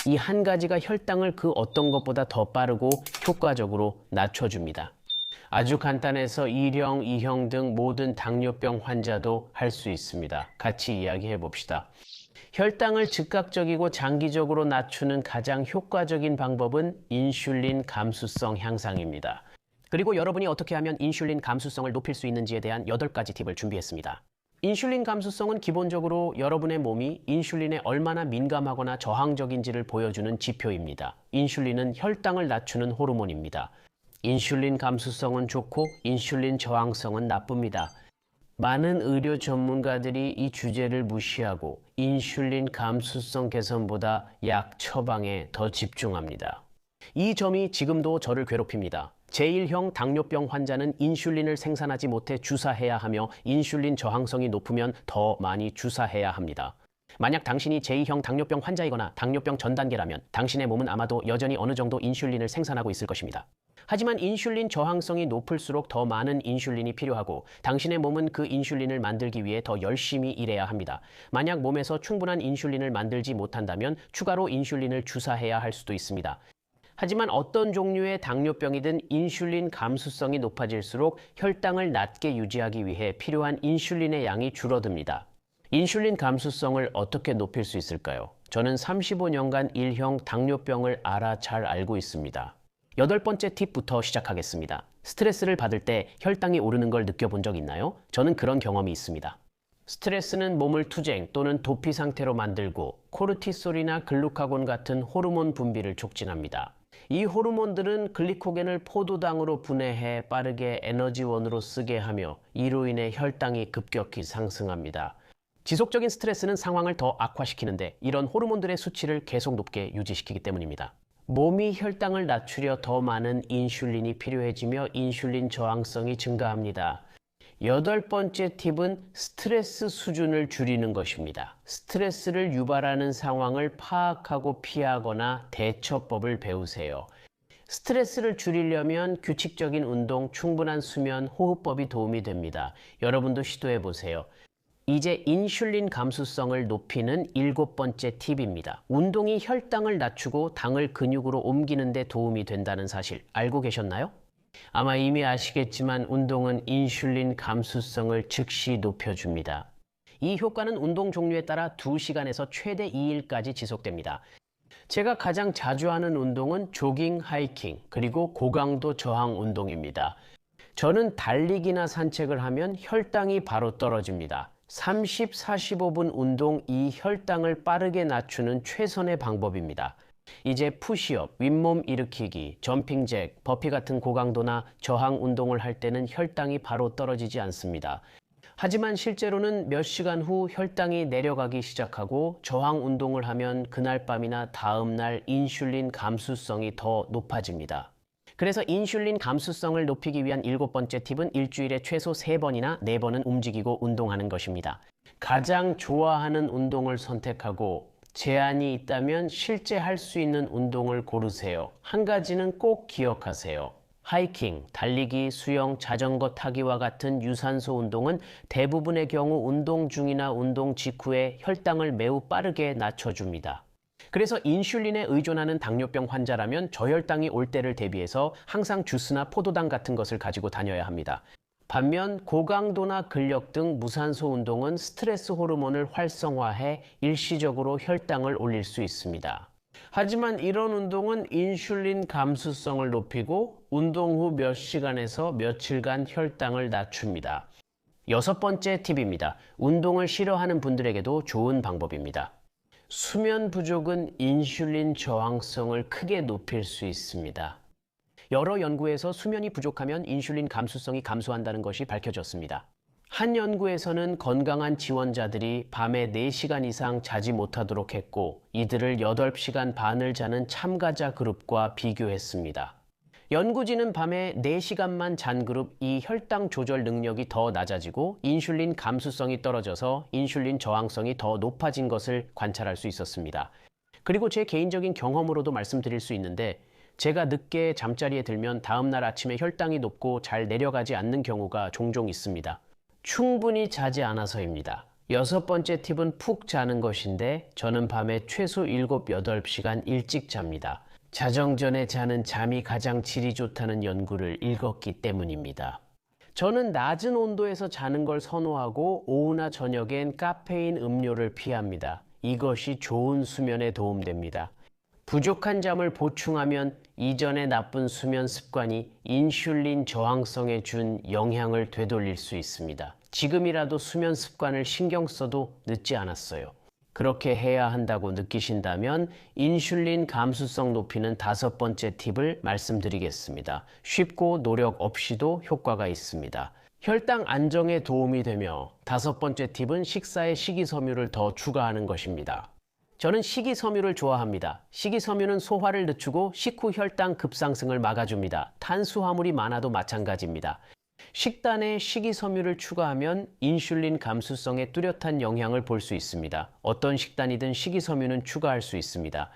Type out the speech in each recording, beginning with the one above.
이 한 가지가 혈당을 그 어떤 것보다 더 빠르고 효과적으로 낮춰줍니다. 아주 간단해서 1형, 2형 등 모든 당뇨병 환자도 할 수 있습니다. 같이 이야기해 봅시다. 혈당을 즉각적이고 장기적으로 낮추는 가장 효과적인 방법은 인슐린 감수성 향상입니다. 그리고 여러분이 어떻게 하면 인슐린 감수성을 높일 수 있는지에 대한 8가지 팁을 준비했습니다. 인슐린 감수성은 기본적으로 여러분의 몸이 인슐린에 얼마나 민감하거나 저항적인지를 보여주는 지표입니다. 인슐린은 혈당을 낮추는 호르몬입니다. 인슐린 감수성은 좋고 인슐린 저항성은 나쁩니다. 많은 의료 전문가들이 이 주제를 무시하고 인슐린 감수성 개선보다 약 처방에 더 집중합니다. 이 점이 지금도 저를 괴롭힙니다. 제1형 당뇨병 환자는 인슐린을 생산하지 못해 주사해야 하며 인슐린 저항성이 높으면 더 많이 주사해야 합니다. 만약 당신이 제2형 당뇨병 환자이거나 당뇨병 전 단계라면 당신의 몸은 아마도 여전히 어느 정도 인슐린을 생산하고 있을 것입니다. 하지만 인슐린 저항성이 높을수록 더 많은 인슐린이 필요하고 당신의 몸은 그 인슐린을 만들기 위해 더 열심히 일해야 합니다. 만약 몸에서 충분한 인슐린을 만들지 못한다면 추가로 인슐린을 주사해야 할 수도 있습니다. 하지만 어떤 종류의 당뇨병이든 인슐린 감수성이 높아질수록 혈당을 낮게 유지하기 위해 필요한 인슐린의 양이 줄어듭니다. 인슐린 감수성을 어떻게 높일 수 있을까요? 저는 35년간 1형 당뇨병을 잘 알고 있습니다. 8번째 팁부터 시작하겠습니다. 스트레스를 받을 때 혈당이 오르는 걸 느껴본 적 있나요? 저는 그런 경험이 있습니다. 스트레스는 몸을 투쟁 또는 도피 상태로 만들고 코르티솔이나 글루카곤 같은 호르몬 분비를 촉진합니다. 이 호르몬들은 글리코겐을 포도당으로 분해해 빠르게 에너지원으로 쓰게 하며 이로 인해 혈당이 급격히 상승합니다. 지속적인 스트레스는 상황을 더 악화시키는데 이런 호르몬들의 수치를 계속 높게 유지시키기 때문입니다. 몸이 혈당을 낮추려 더 많은 인슐린이 필요해지며 인슐린 저항성이 증가합니다. 8번째 팁은 스트레스 수준을 줄이는 것입니다. 스트레스를 유발하는 상황을 파악하고 피하거나 대처법을 배우세요. 스트레스를 줄이려면 규칙적인 운동, 충분한 수면, 호흡법이 도움이 됩니다. 여러분도 시도해 보세요. 이제 인슐린 감수성을 높이는 7번째 팁입니다. 운동이 혈당을 낮추고 당을 근육으로 옮기는 데 도움이 된다는 사실 알고 계셨나요? 아마 이미 아시겠지만 운동은 인슐린 감수성을 즉시 높여줍니다. 이 효과는 운동 종류에 따라 2시간에서 최대 2일까지 지속됩니다. 제가 가장 자주 하는 운동은 조깅, 하이킹, 그리고 고강도 저항 운동입니다. 저는 달리기나 산책을 하면 혈당이 바로 떨어집니다. 30-45분 운동, 이 혈당을 빠르게 낮추는 최선의 방법입니다. 이제 푸시업, 윗몸 일으키기, 점핑잭, 버피 같은 고강도나 저항 운동을 할 때는 혈당이 바로 떨어지지 않습니다. 하지만 실제로는 몇 시간 후 혈당이 내려가기 시작하고 저항 운동을 하면 그날 밤이나 다음 날 인슐린 감수성이 더 높아집니다. 그래서 인슐린 감수성을 높이기 위한 7번째 팁은 일주일에 최소 3번이나 4번은 움직이고 운동하는 것입니다. 가장 좋아하는 운동을 선택하고 제한이 있다면 실제 할 수 있는 운동을 고르세요. 한 가지는 꼭 기억하세요. 하이킹, 달리기, 수영, 자전거 타기와 같은 유산소 운동은 대부분의 경우 운동 중이나 운동 직후에 혈당을 매우 빠르게 낮춰줍니다. 그래서 인슐린에 의존하는 당뇨병 환자라면 저혈당이 올 때를 대비해서 항상 주스나 포도당 같은 것을 가지고 다녀야 합니다. 반면 고강도나 근력 등 무산소 운동은 스트레스 호르몬을 활성화해 일시적으로 혈당을 올릴 수 있습니다. 하지만 이런 운동은 인슐린 감수성을 높이고 운동 후 몇 시간에서 며칠간 혈당을 낮춥니다. 6번째 팁입니다. 운동을 싫어하는 분들에게도 좋은 방법입니다. 수면 부족은 인슐린 저항성을 크게 높일 수 있습니다. 여러 연구에서 수면이 부족하면 인슐린 감수성이 감소한다는 것이 밝혀졌습니다. 한 연구에서는 건강한 지원자들이 밤에 4시간 이상 자지 못하도록 했고 이들을 8시간 반을 자는 참가자 그룹과 비교했습니다. 연구진은 밤에 4시간만 잔 그룹 이 혈당 조절 능력이 더 낮아지고 인슐린 감수성이 떨어져서 인슐린 저항성이 더 높아진 것을 관찰할 수 있었습니다. 그리고 제 개인적인 경험으로도 말씀드릴 수 있는데 제가 늦게 잠자리에 들면 다음날 아침에 혈당이 높고 잘 내려가지 않는 경우가 종종 있습니다. 충분히 자지 않아서입니다. 6번째 팁은 푹 자는 것인데 저는 밤에 최소 7, 8시간 일찍 잡니다. 자정 전에 자는 잠이 가장 질이 좋다는 연구를 읽었기 때문입니다. 저는 낮은 온도에서 자는 걸 선호하고 오후나 저녁엔 카페인 음료를 피합니다. 이것이 좋은 수면에 도움됩니다. 부족한 잠을 보충하면 이전의 나쁜 수면 습관이 인슐린 저항성에 준 영향을 되돌릴 수 있습니다. 지금이라도 수면 습관을 신경 써도 늦지 않았어요. 그렇게 해야 한다고 느끼신다면 인슐린 감수성 높이는 5번째 팁을 말씀드리겠습니다. 쉽고 노력 없이도 효과가 있습니다. 혈당 안정에 도움이 되며 5번째 팁은 식사에 식이섬유를 더 추가하는 것입니다. 저는 식이섬유를 좋아합니다. 식이섬유는 소화를 늦추고 식후 혈당 급상승을 막아줍니다. 탄수화물이 많아도 마찬가지입니다. 식단에 식이섬유를 추가하면 인슐린 감수성에 뚜렷한 영향을 볼 수 있습니다. 어떤 식단이든 식이섬유는 추가할 수 있습니다.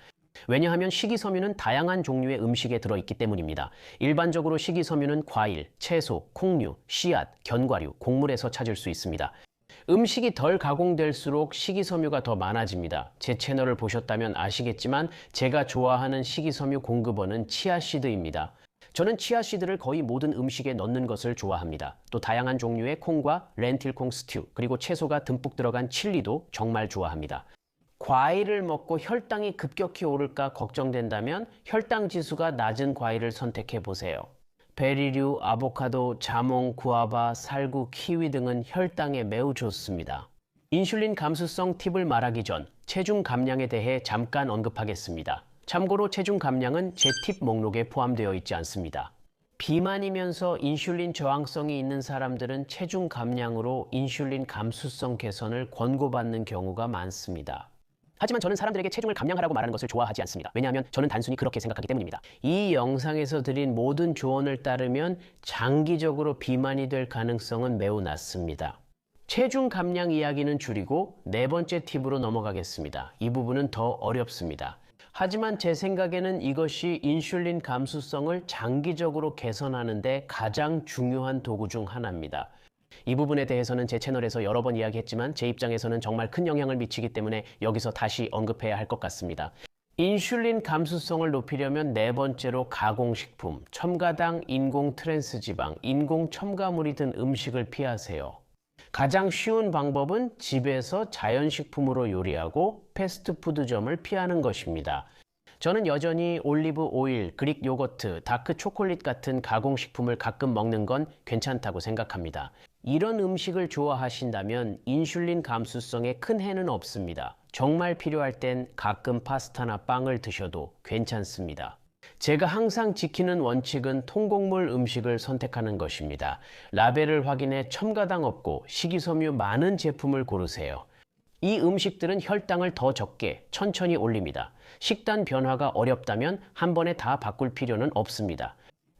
왜냐하면 식이섬유는 다양한 종류의 음식에 들어있기 때문입니다. 일반적으로 식이섬유는 과일, 채소, 콩류, 씨앗, 견과류, 곡물에서 찾을 수 있습니다. 음식이 덜 가공될수록 식이섬유가 더 많아집니다. 제 채널을 보셨다면 아시겠지만 제가 좋아하는 식이섬유 공급원은 치아씨드입니다. 저는 치아씨드를 거의 모든 음식에 넣는 것을 좋아합니다. 또 다양한 종류의 콩과 렌틸콩 스튜, 그리고 채소가 듬뿍 들어간 칠리도 정말 좋아합니다. 과일을 먹고 혈당이 급격히 오를까 걱정된다면 혈당 지수가 낮은 과일을 선택해 보세요. 베리류, 아보카도, 자몽, 구아바, 살구, 키위 등은 혈당에 매우 좋습니다. 인슐린 감수성 팁을 말하기 전 체중 감량에 대해 잠깐 언급하겠습니다. 참고로 체중 감량은 제 팁 목록에 포함되어 있지 않습니다. 비만이면서 인슐린 저항성이 있는 사람들은 체중 감량으로 인슐린 감수성 개선을 권고받는 경우가 많습니다. 하지만 저는 사람들에게 체중을 감량하라고 말하는 것을 좋아하지 않습니다. 왜냐하면 저는 단순히 그렇게 생각하기 때문입니다. 이 영상에서 드린 모든 조언을 따르면 장기적으로 비만이 될 가능성은 매우 낮습니다. 체중 감량 이야기는 줄이고 4번째 팁으로 넘어가겠습니다. 이 부분은 더 어렵습니다. 하지만 제 생각에는 이것이 인슐린 감수성을 장기적으로 개선하는 데 가장 중요한 도구 중 하나입니다. 이 부분에 대해서는 제 채널에서 여러 번 이야기했지만 제 입장에서는 정말 큰 영향을 미치기 때문에 여기서 다시 언급해야 할 것 같습니다. 인슐린 감수성을 높이려면 4번째로 가공식품, 첨가당, 인공 트랜스지방, 인공 첨가물이 든 음식을 피하세요. 가장 쉬운 방법은 집에서 자연식품으로 요리하고 패스트푸드점을 피하는 것입니다. 저는 여전히 올리브 오일, 그릭 요거트, 다크 초콜릿 같은 가공식품을 가끔 먹는 건 괜찮다고 생각합니다. 이런 음식을 좋아하신다면 인슐린 감수성에 큰 해는 없습니다. 정말 필요할 땐 가끔 파스타나 빵을 드셔도 괜찮습니다. 제가 항상 지키는 원칙은 통곡물 음식을 선택하는 것입니다. 라벨을 확인해 첨가당 없고 식이섬유 많은 제품을 고르세요. 이 음식들은 혈당을 더 적게 천천히 올립니다. 식단 변화가 어렵다면 한 번에 다 바꿀 필요는 없습니다.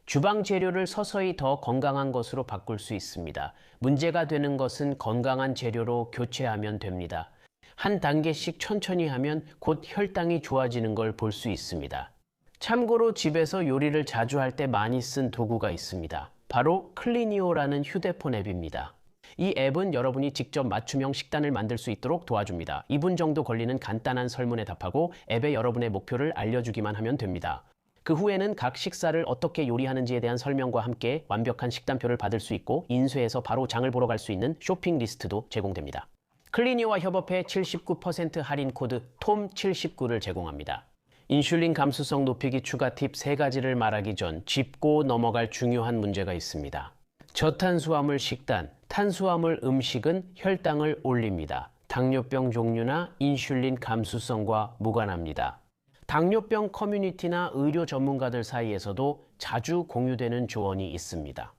주방 재료를 서서히 더 건강한 것으로 바꿀 수 있습니다. 문제가 되는 것은 건강한 재료로 교체하면 됩니다. 한 단계씩 천천히 하면 곧 혈당이 좋아지는 걸 볼 수 있습니다. 참고로 집에서 요리를 자주 할 때 많이 쓴 도구가 있습니다. 바로 클리니오라는 휴대폰 앱입니다. 이 앱은 여러분이 직접 맞춤형 식단을 만들 수 있도록 도와줍니다. 2분 정도 걸리는 간단한 설문에 답하고 앱에 여러분의 목표를 알려주기만 하면 됩니다. 그 후에는 각 식사를 어떻게 요리하는지에 대한 설명과 함께 완벽한 식단표를 받을 수 있고 인쇄해서 바로 장을 보러 갈 수 있는 쇼핑 리스트도 제공됩니다. 클리니오와 협업해 79% 할인 코드 TOM79를 제공합니다. 인슐린 감수성 높이기 추가 팁 3가지를 말하기 전 짚고 넘어갈 중요한 문제가 있습니다. 저탄수화물 식단, 탄수화물 음식은 혈당을 올립니다. 당뇨병 종류나 인슐린 감수성과 무관합니다. 당뇨병 커뮤니티나 의료 전문가들 사이에서도 자주 공유되는 조언이 있습니다.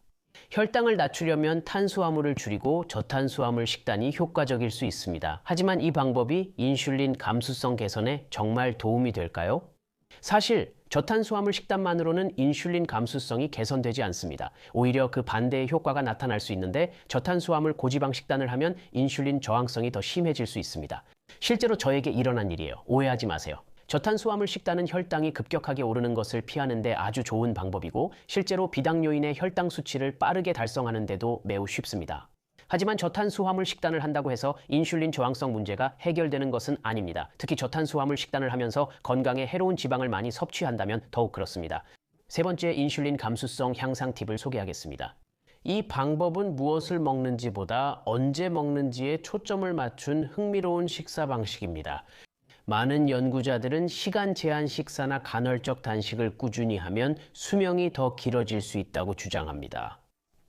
혈당을 낮추려면 탄수화물을 줄이고 저탄수화물 식단이 효과적일 수 있습니다. 하지만 이 방법이 인슐린 감수성 개선에 정말 도움이 될까요? 사실 저탄수화물 식단만으로는 인슐린 감수성이 개선되지 않습니다. 오히려 그 반대의 효과가 나타날 수 있는데 저탄수화물 고지방 식단을 하면 인슐린 저항성이 더 심해질 수 있습니다. 실제로 저에게 일어난 일이에요. 오해하지 마세요. 저탄수화물 식단은 혈당이 급격하게 오르는 것을 피하는 데 아주 좋은 방법이고 실제로 비당뇨인의 혈당 수치를 빠르게 달성하는 데도 매우 쉽습니다. 하지만 저탄수화물 식단을 한다고 해서 인슐린 저항성 문제가 해결되는 것은 아닙니다. 특히 저탄수화물 식단을 하면서 건강에 해로운 지방을 많이 섭취한다면 더욱 그렇습니다. 세 번째, 인슐린 감수성 향상 팁을 소개하겠습니다. 이 방법은 무엇을 먹는지보다 언제 먹는지에 초점을 맞춘 흥미로운 식사 방식입니다. 많은 연구자들은 시간 제한 식사나 간헐적 단식을 꾸준히 하면 수명이 더 길어질 수 있다고 주장합니다.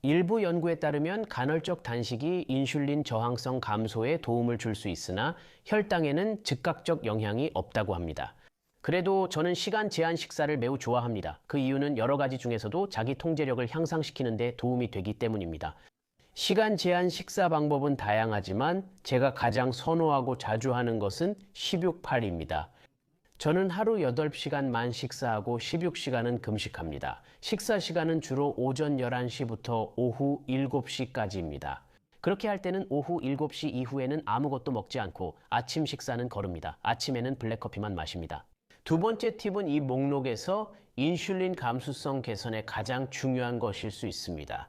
일부 연구에 따르면 간헐적 단식이 인슐린 저항성 감소에 도움을 줄 수 있으나 혈당에는 즉각적 영향이 없다고 합니다. 그래도 저는 시간 제한 식사를 매우 좋아합니다. 그 이유는 여러 가지 중에서도 자기 통제력을 향상시키는 데 도움이 되기 때문입니다. 시간 제한 식사 방법은 다양하지만 제가 가장 선호하고 자주 하는 것은 16-8입니다. 저는 하루 8시간만 식사하고 16시간은 금식합니다. 식사 시간은 주로 오전 11시부터 오후 7시까지입니다. 그렇게 할 때는 오후 7시 이후에는 아무것도 먹지 않고 아침 식사는 거릅니다. 아침에는 블랙커피만 마십니다. 두 번째 팁은 이 목록에서 인슐린 감수성 개선에 가장 중요한 것일 수 있습니다.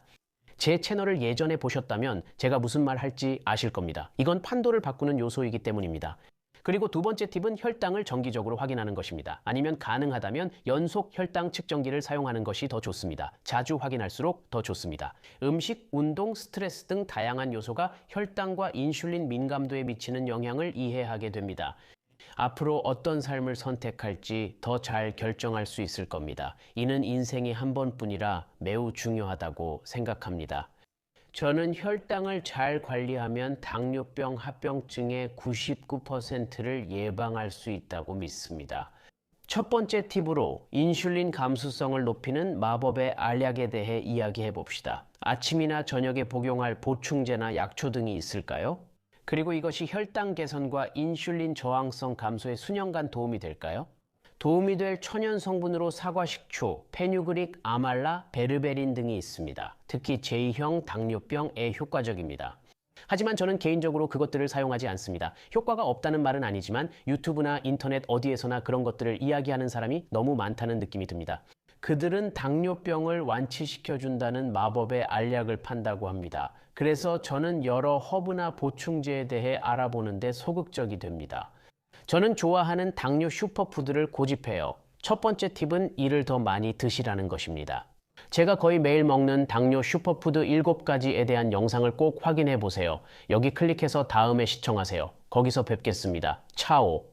제 채널을 예전에 보셨다면 제가 무슨 말 할지 아실 겁니다. 이건 판도를 바꾸는 요소이기 때문입니다. 그리고 두 번째 팁은 혈당을 정기적으로 확인하는 것입니다. 아니면 가능하다면 연속 혈당 측정기를 사용하는 것이 더 좋습니다. 자주 확인할수록 더 좋습니다. 음식, 운동, 스트레스 등 다양한 요소가 혈당과 인슐린 민감도에 미치는 영향을 이해하게 됩니다. 앞으로 어떤 삶을 선택할지 더 잘 결정할 수 있을 겁니다. 이는 인생이 한 번뿐이라 매우 중요하다고 생각합니다. 저는 혈당을 잘 관리하면 당뇨병, 합병증의 99%를 예방할 수 있다고 믿습니다. 첫 번째 팁으로 인슐린 감수성을 높이는 마법의 알약에 대해 이야기해 봅시다. 아침이나 저녁에 복용할 보충제나 약초 등이 있을까요? 그리고 이것이 혈당 개선과 인슐린 저항성 감소에 수년간 도움이 될까요? 도움이 될 천연 성분으로 사과식초, 페뉴그릭, 아말라, 베르베린 등이 있습니다. 특히 제2형 당뇨병에 효과적입니다. 하지만 저는 개인적으로 그것들을 사용하지 않습니다. 효과가 없다는 말은 아니지만 유튜브나 인터넷 어디에서나 그런 것들을 이야기하는 사람이 너무 많다는 느낌이 듭니다. 그들은 당뇨병을 완치시켜준다는 마법의 알약을 판다고 합니다. 그래서 저는 여러 허브나 보충제에 대해 알아보는데 소극적이 됩니다. 저는 좋아하는 당뇨 슈퍼푸드를 고집해요. 첫 번째 팁은 이를 더 많이 드시라는 것입니다. 제가 거의 매일 먹는 당뇨 슈퍼푸드 7가지에 대한 영상을 꼭 확인해 보세요. 여기 클릭해서 다음에 시청하세요. 거기서 뵙겠습니다. 차오.